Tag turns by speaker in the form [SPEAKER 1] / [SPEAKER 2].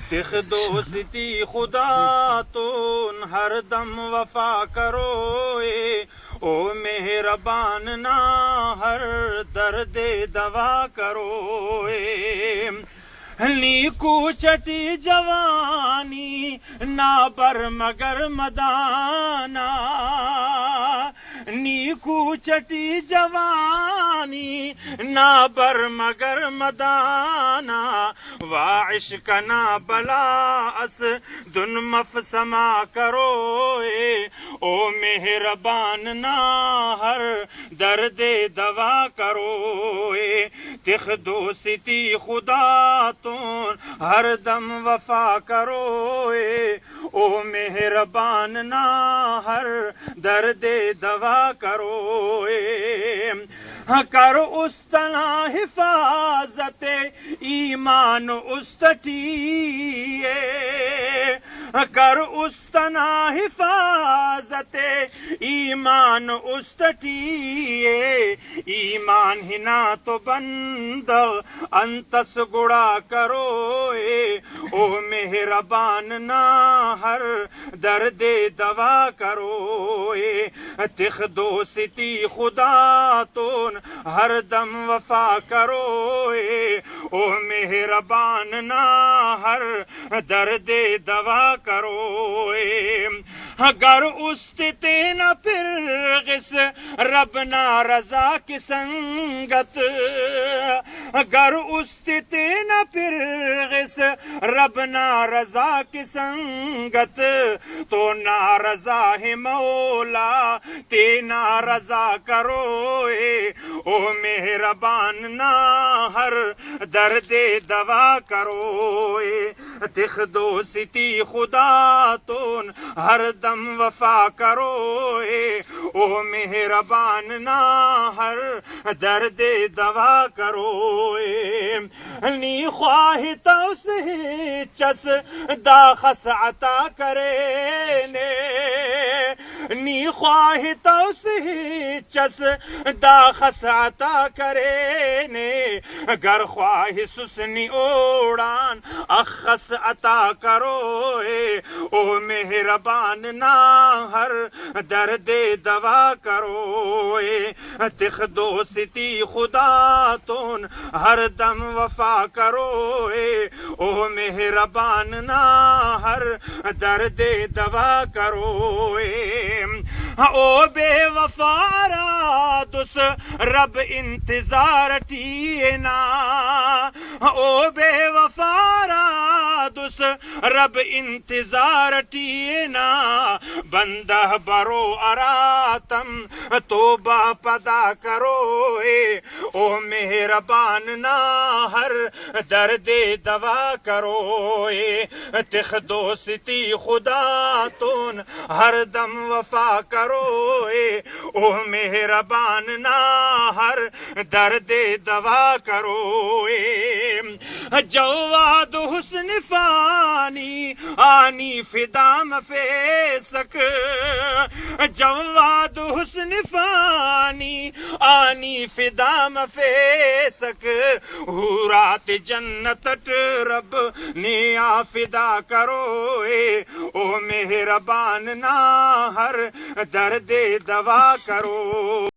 [SPEAKER 1] तिख दोस्ती खुदा तो हर दम वफा करो ओ मेहरबान ना हर दर्द दवा करो नीकू चटी जवानी ना बर मगर मदाना नीकू चटी जवानी ना बर मगर मदाना वाह इश्क ना बला अस दुन मफ समा करो ओ मेहरबान ना हर दर्द दवा करो तिख दोस्ती खुदा तो हर दम वफा करो ओ मेहरबान ना हर दर्द दवा करो कर उस तना हिफाजत ईमान उस्तटी कर उस तना हिफाजत ईमान उस्तटी ईमान हिना तो बंद अंतस गुड़ा करो ओ मेहरबान ना हर दर्द दवा करो तिख दोस्ती खुदा तो हर दम वफा करो ओ मेहरबान ना हर दर्द दवा करो अगर उस्ते न फिर गिस रब ना रजा की संगत अगर उस्ते न फिर गिस रब ना रजा की संगत तो ना रजा है मौला ते ना रजा करो ओ मेहरबान ना हर दर्द दवा करो तिख दोस्ती खुदा तो हर दम वफा करो ओ मेहरबान ना हर दर्द दवा करो नी ख्वाहि तो से चस दा खस अता करे ने नी ख्वाहि तो से चस दा खस अता करे ने गर ख्वाहि सुसनी ओड़ान अखस अता करो ओ मेहरबान ना हर दर्द दवा करो तिख दोस्ती खुदा तो हर दम वफा करो ओ मेहरबान ना हर दर्द दवा करो ओ बेवफारा दुस रब इंतजार टीना ओ बेवफारा दुस रब इंतजार टीना बंदा बरो अरातम तोबा पदा करो ओ मेहरबान ना हर दर्द दवा करो तिख दोस्ती खुदा तो हर दम वफा करो ओ मेहरबान ना हर दर्द दवा करो जवाद हुस्न फानी आनी फिदाम फेसक जवाद हुस्न फानी आनी फिदाम फेसक हुरात जन्नत रब ने आफिदा करो ओ मेहरबान ना हर दर्द दवा करो।